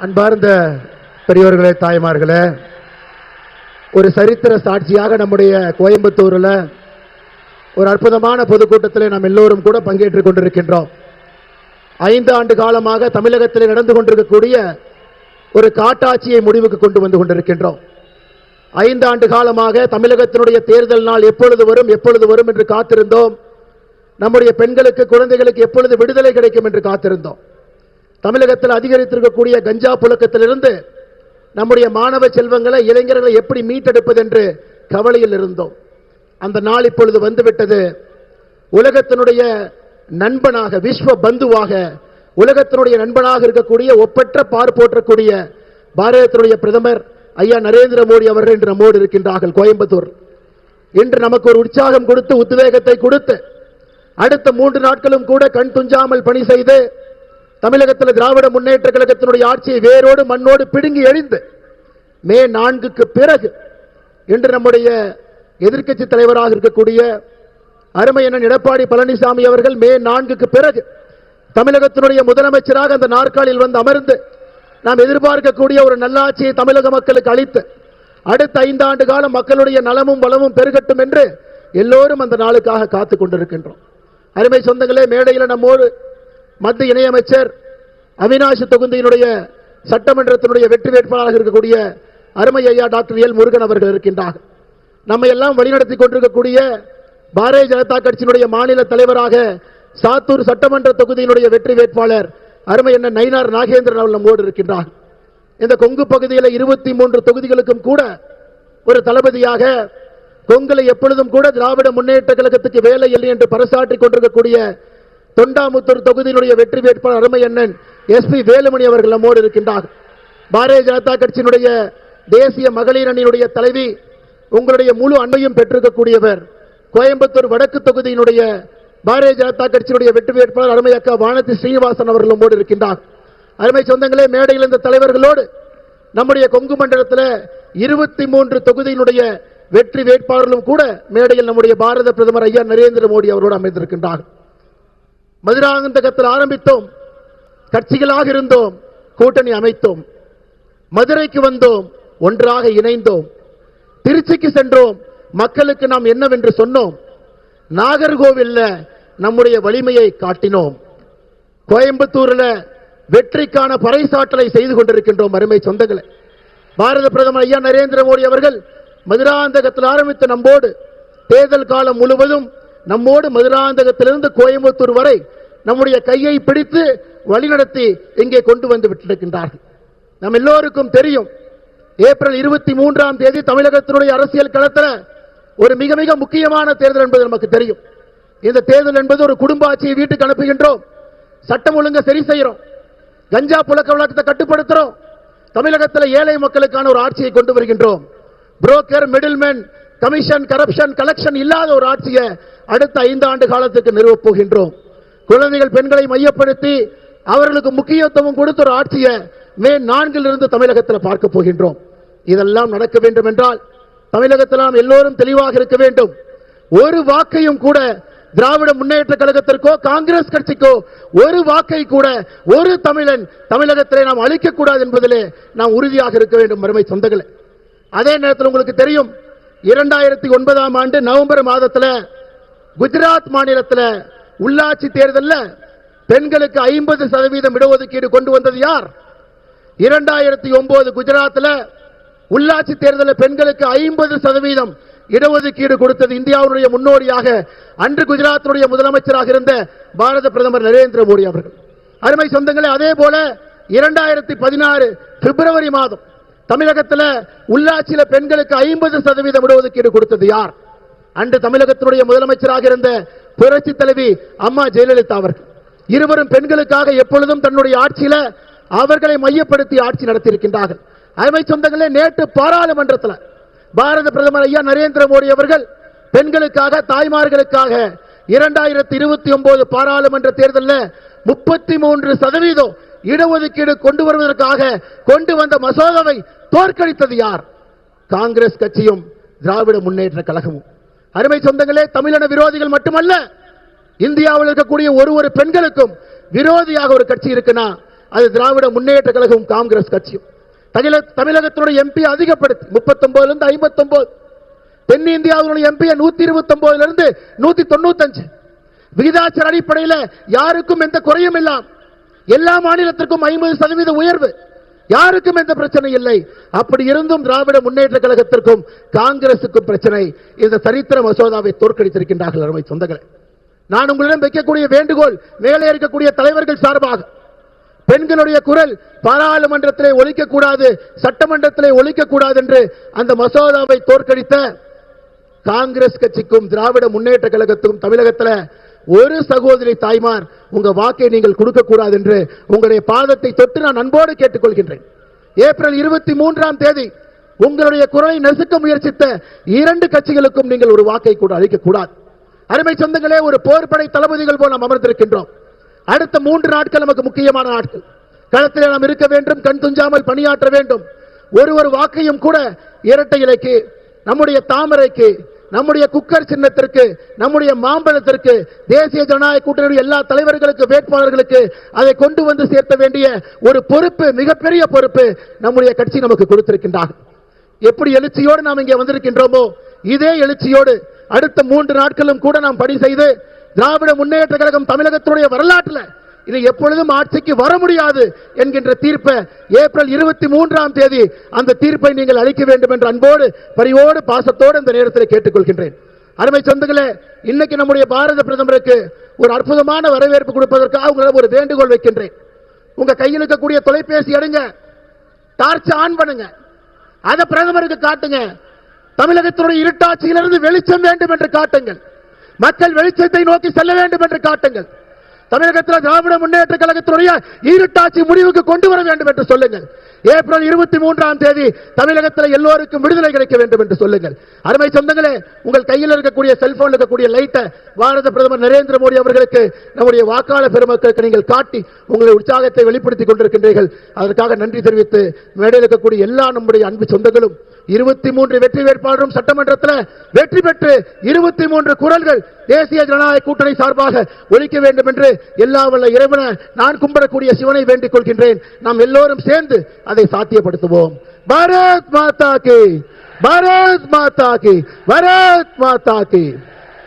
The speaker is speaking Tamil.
அன்பார்ந்த பெரியோர்களே, தாய்மார்களே, ஒரு சரித்திர சாட்சியாக நம்முடைய கோயம்புத்தூரில் ஒரு அற்புதமான பொதுக்கூட்டத்தில் நாம் எல்லோரும் கூட பங்கேற்றுக் கொண்டிருக்கின்றோம். 5 ஆண்டு காலமாக தமிழகத்தில் நடந்து கொண்டிருக்கக்கூடிய ஒரு காட்டாட்சியை முடிவுக்கு கொண்டு வந்து கொண்டிருக்கின்றோம். 5 ஆண்டு காலமாக தமிழகத்தினுடைய தேர்தல் நாள் எப்பொழுது வரும் என்று காத்திருந்தோம். நம்முடைய பெண்களுக்கு, குழந்தைகளுக்கு எப்பொழுது விடுதலை கிடைக்கும் என்று காத்திருந்தோம். தமிழகத்தில் அதிகரித்திருக்கக்கூடிய கஞ்சா புழக்கத்திலிருந்து நம்முடைய மாணவ செல்வங்களை, இளைஞர்களை எப்படி மீட்டெடுப்பது என்று கவலையில் இருந்தோம். அந்த நாள் இப்பொழுது வந்துவிட்டது. உலகத்தினுடைய நண்பனாக, விஸ்வ பந்துவாக, உலகத்தினுடைய நண்பனாக இருக்கக்கூடிய, ஒப்பற்ற பார்ப்போற்றக்கூடிய பாரதத்தினுடைய பிரதமர் ஐயா நரேந்திர மோடி அவர்கள் இன்று நம்மோடு இருக்கின்றார்கள். கோயம்புத்தூர் இன்று நமக்கு ஒரு உற்சாகம் கொடுத்து, உத்வேகத்தை கொடுத்து, அடுத்த 3 நாட்களும் கூட கண் துஞ்சாமல் பணி செய்து தமிழகத்தில் திராவிட முன்னேற்ற கழகத்தினுடைய ஆட்சியை வேரோடு மண்ணோடு பிடுங்கி எறிந்து மே 4க்கு பிறகு இன்று நம்முடைய எதிர்க்கட்சி தலைவராக இருக்கக்கூடிய அருமை அண்ணன் எடப்பாடி பழனிசாமி அவர்கள் மே 4க்கு பிறகு தமிழகத்தினுடைய முதலமைச்சராக அந்த நாற்காலியில் வந்து அமர்ந்து நாம் எதிர்பார்க்கக்கூடிய ஒரு நல்லாட்சியை தமிழக மக்களுக்கு அளித்து அடுத்த 5 ஆண்டு காலம் மக்களுடைய நலமும் வளமும் பெருகட்டும் என்று எல்லோரும் அந்த நாளுக்காக காத்துக் கொண்டிருக்கின்றோம். அருமை சொந்தங்களே, மேடையில் நம்மோடு மத்திய இணையமைச்சர் அவினாசி தொகுதியினுடைய சட்டமன்றத்தினுடைய வெற்றி வேட்பாளராக இருக்கக்கூடிய அருமை ஐயா டாக்டர் எல் முருகன் அவர்கள் இருக்கின்றார். நம்மை எல்லாம் வழிநடத்தி கொண்டிருக்கக்கூடிய பாரதிய ஜனதா கட்சியினுடைய மாநில தலைவராக சாத்தூர் சட்டமன்ற தொகுதியினுடைய வெற்றி வேட்பாளர் அருமை என்ன நயினார் நாகேந்திரன் அவர்கள் நம்மோடு இருக்கின்றார். இந்த கொங்கு பகுதியில் 23 தொகுதிகளுக்கும் கூட ஒரு தளபதியாக, கொங்குல எப்பொழுதும் கூட திராவிட முன்னேற்ற கழகத்துக்கு வேலை இல்லை என்று பறைசாற்றிக் கொண்டிருக்கக்கூடிய தொண்டாமுத்தூர் தொகுதியினுடைய வெற்றி வேட்பாளர் அருமை அண்ணன் SP வேலுமணி அவர்கள் நம்மோடு இருக்கின்றார். பாரதிய ஜனதா கட்சியினுடைய தேசிய மகளிர் அணியினுடைய தலைவி, உங்களுடைய முழு அன்பையும் பெற்றிருக்கக்கூடியவர், கோயம்புத்தூர் வடக்கு தொகுதியினுடைய பாரதிய ஜனதா கட்சியினுடைய வெற்றி வேட்பாளர் அருமை அக்கா வானதி ஸ்ரீனிவாசன் அவர்கள் நம்மோடு இருக்கின்றார். அருமை சொந்தங்களே, மேடையில் இந்த தலைவர்களோடு நம்முடைய கொங்கு மண்டலத்தில் 23 தொகுதியினுடைய வெற்றி வேட்பாளர்களும் கூட மேடையில் நம்முடைய பாரத பிரதமர் ஐயா நரேந்திர மோடி அவரோடு அமைந்திருக்கின்றார். மதுராந்தகத்தில் ஆரம்பித்தோம், கட்சிகளாக இருந்தோம், கூட்டணி அமைத்தோம், மதுரைக்கு வந்தோம், ஒன்றாக இணைந்தோம், திருச்சிக்கு சென்றோம், மக்களுக்கு நாம் என்னவென்று சொன்னோம், நாகர்கோவில்ல நம்முடைய வலிமையை காட்டினோம், கோயம்புத்தூரில் வெற்றிக்கான பறைசாற்றலை செய்து கொண்டிருக்கின்றோம். அருமை சொந்தங்களே, பாரத பிரதமர் ஐயா நரேந்திர மோடி அவர்கள் மதுராந்தகத்தில் ஆரம்பித்த நம்மோடு தேர்தல் காலம் முழுவதும் நம்மோடு மதுராந்தகத்திலிருந்து கோயம்புத்தூர் வரை நம்முடைய கையை பிடித்து வழிநடத்தி இங்கே கொண்டு வந்து விட்டிருக்கின்றார்கள். நம் எல்லோருக்கும் தெரியும், ஏப்ரல் 23ஆம் தேதி தமிழகத்தினுடைய அரசியல் களத்தில் ஒரு மிக மிக முக்கியமான தேர்தல் என்பது நமக்கு தெரியும். இந்த தேர்தல் என்பது ஒரு குடும்ப ஆட்சியை வீட்டுக்கு அனுப்புகின்றோம், சட்டம் ஒழுங்க சரி செய்கிறோம், கஞ்சா புழக்க வழக்கத்தை கட்டுப்படுத்துறோம், தமிழகத்தில் ஏழை மக்களுக்கான ஒரு ஆட்சியை கொண்டு வருகின்றோம். Broker, middleman, commission, corruption, collection இல்லாத ஒரு ஆட்சியை அடுத்த 5 ஆண்டு காலத்துக்கு நிறுவப் போகின்றோம். குழந்தைகள், பெண்களை மையப்படுத்தி அவர்களுக்கு முக்கியத்துவம் கொடுத்த ஒரு ஆட்சியை மே 4 தமிழகத்தில் பார்க்க போகின்றோம். இதெல்லாம் நடக்க வேண்டும் என்றால் தமிழகத்தில் நாம் எல்லோரும் தெளிவாக இருக்க வேண்டும். ஒரு வாக்கையும் கூட திராவிட முன்னேற்ற கழகத்திற்கோ காங்கிரஸ் கட்சிக்கோ ஒரு வாக்கை கூட ஒரு தமிழன் தமிழகத்திலே நாம் அளிக்கக்கூடாது என்பதிலே நாம் உறுதியாக இருக்க வேண்டும். அருமை சொந்தங்களே, அதே நேரத்தில் உங்களுக்கு தெரியும், 2009ஆம் ஆண்டு நவம்பர் மாதத்தில் குஜராத் மாநிலத்தில் உள்ளாட்சி தேர்தலில் பெண்களுக்கு 50% இடஒதுக்கீடு கொண்டு வந்தது யார்? 2009 குஜராத்தில் உள்ளாட்சி தேர்தலில் பெண்களுக்கு 50% இடஒதுக்கீடு கொடுத்தது இந்தியாவுடைய முன்னோடியாக அன்று குஜராத்தினுடைய முதலமைச்சராக இருந்த பாரத பிரதமர் நரேந்திர மோடி அவர்கள். அருமை சொந்தங்களே, அதே போல 2016 பிப்ரவரி மாதம் தமிழகத்தில் உள்ளாட்சியில் பெண்களுக்கு 50% இடஒதுக்கீடு கொடுத்தது யார்? அன்று தமிழகத்தினுடைய முதலமைச்சராக இருந்த புரட்சி தலைவி அம்மா ஜெயலலிதா அவர்கள். இருவரும் பெண்களுக்காக எப்பொழுதும் தன்னுடைய ஆட்சியில் அவர்களை மையப்படுத்தி ஆட்சி நடத்தியிருக்கின்றார்கள். அருமை சொந்தங்களே, நேற்று பாராளுமன்றத்தில் பாரத பிரதமர் ஐயா நரேந்திர மோடி அவர்கள் பெண்களுக்காக, தாய்மார்களுக்காக 2029 பாராளுமன்ற தேர்தலில் 33% இடஒதுக்கீடு கொண்டு வருவதற்காக கொண்டு வந்த மசோதாவை தோற்கடித்தது யார்? காங்கிரஸ் கட்சியும் திராவிட முன்னேற்ற கழகமும். அருமை சொந்தங்களே, தமிழன விரோதிகள் மட்டுமல்ல, இந்தியாவில் இருக்கக்கூடிய ஒரு பெண்களுக்கும் விரோதியாக ஒரு கட்சி இருக்குன்னா அது திராவிட முன்னேற்ற கழகம் காங்கிரஸ் கட்சியும். தமிழகத்தினுடைய எம்பி அதிகப்படுத்தி 39 59, தென்னிந்தியாவினுடைய எம்பி 129 195 விகிதாச்சார அடிப்படையில் யாருக்கும் எந்த குறையும் இல்லாம எல்லா மாநிலத்திற்கும் 50% உயர்வு, யாருக்கும் எந்த பிரச்சனை இல்லை. அப்படி இருந்தும் திராவிட முன்னேற்ற கழகத்திற்கும் காங்கிரசுக்கும் பிரச்சனை. இந்த சரித்திர மசோதாவை தோற்கடித்திருக்கின்றார்கள். அருமை சொந்தங்களே, நான் உங்களிடம் வைக்கக்கூடிய வேண்டுகோள், மேலே இருக்கக்கூடிய தலைவர்கள் சார்பாக பெண்களுடைய குரல் பாராளுமன்றத்திலே ஒலிக்கக்கூடாது, சட்டமன்றத்திலே ஒலிக்கக்கூடாது என்று அந்த மசோதாவை தோற்கடித்த காங்கிரஸ் கட்சிக்கும் திராவிட முன்னேற்ற கழகத்துக்கும் தமிழகத்தில் ஒரு சகோதரி தாய்மார் உங்க வாக்கை நீங்கள் கொடுக்க கூடாது என்று உங்களுடைய பாதத்தை தொட்டு நான் அன்போடு கேட்டுக்கொள்கின்றேன். ஏப்ரல் 23ஆம் தேதி உங்களுடைய குரலை நசுக்க முயற்சித்த 2 கட்சிகளுக்கும் நீங்கள் ஒரு வாக்கை கூட அளிக்க கூடாது. அருமை சொந்தங்களே, ஒரு போர்படை தளபதிகள் போல் நாம் அமர்ந்திருக்கின்றோம். அடுத்த 3 நாட்கள் நமக்கு முக்கியமான நாட்கள். களத்திலே நாம் இருக்க வேண்டும், கண் துஞ்சாமல் பணியாற்ற வேண்டும். ஒரு வாக்கையும் கூட இரட்டை இலைக்கு, நம்முடைய தாமரைக்கு, நம்முடைய குக்கர் சின்னத்திற்கு, நம்முடைய மாம்பழத்திற்கு, தேசிய ஜனநாயக கூட்டணி எல்லா தலைவர்களுக்கு, வேட்பாளர்களுக்கு அதை கொண்டு வந்து சேர்த்த வேண்டிய ஒரு பொறுப்பு, மிகப்பெரிய பொறுப்பு நம்முடைய கட்சி நமக்கு கொடுத்திருக்கின்றார். எப்படி எழுச்சியோடு நாம் இங்கே வந்திருக்கின்றோமோ இதே எழுச்சியோடு அடுத்த 3 நாட்களும் கூட நாம் பணி செய்து திராவிட முன்னேற்ற கழகம் தமிழகத்துடைய வரலாற்றில் இது எப்பொழுதும் ஆட்சிக்கு வர முடியாது என்கின்ற தீர்ப்பை ஏப்ரல் 23ஆம் தேதி அந்த தீர்ப்பை நீங்கள் அளிக்க வேண்டும் என்று அன்போடு, பரிவோடு, பாசத்தோடு இந்த நேரத்தில் கேட்டுக்கொள்கின்றேன். அருமை சொந்தங்களே, இன்னைக்கு நம்முடைய பாரத பிரதமருக்கு ஒரு அற்புதமான வரவேற்பு கொடுப்பதற்காக உங்களிடம் ஒரு வேண்டுகோள் வைக்கின்றேன். உங்க கையில் இருக்கக்கூடிய தொலைபேசி எடுங்க, டார்ச் ஆன் பண்ணுங்க, அதை பிரதமருக்கு காட்டுங்க. தமிழகத்தினுடைய இருட்டாட்சியிலிருந்து வெளிச்சம் வேண்டும் என்று காட்டுங்கள். மக்கள் வெளிச்சத்தை நோக்கி செல்ல வேண்டும் என்று காட்டுங்கள். தமிழகத்தில் திராவிட முன்னேற்ற கழகத்துடைய இருட்டாட்சி முடிவுக்கு கொண்டு வர வேண்டும் என்று சொல்லுங்கள். ஏப்ரல் 23ஆம் தேதி தமிழகத்தில் எல்லோருக்கும் விடுதலை கிடைக்க வேண்டும் என்று சொல்லுங்கள். அருமை சொந்தங்களே, உங்கள் கையில் இருக்கக்கூடிய செல்போன் இருக்கக்கூடிய லைட்டை பாரத பிரதமர் நரேந்திர மோடி அவர்களுக்கு, நம்முடைய வாக்காளர் பெருமக்களுக்கு நீங்கள் காட்டி உங்களுடைய உற்சாகத்தை வெளிப்படுத்திக் கொண்டிருக்கின்றீர்கள். அதற்காக நன்றி தெரிவித்து மேடையில் இருக்கக்கூடிய எல்லா நம்முடைய அன்பு சொந்தங்களும் 23 வெற்றி வேட்பாளரும் சட்டமன்றத்தில் வெற்றி பெற்று 23 குரல்கள் தேசிய ஜனநாயக கூட்டணி சார்பாக ஒலிக்க வேண்டும் என்று எல்லா வல்ல இறைவனை நான் கும்பிடக்கூடிய சிவனை வேண்டிக் கொள்கின்றேன். நாம் எல்லோரும் சேர்ந்து அதை சாத்தியப்படுத்துவோம். பாரத் மாதா கி, பாரத் மாதா கி, பாரத் மாதா கி.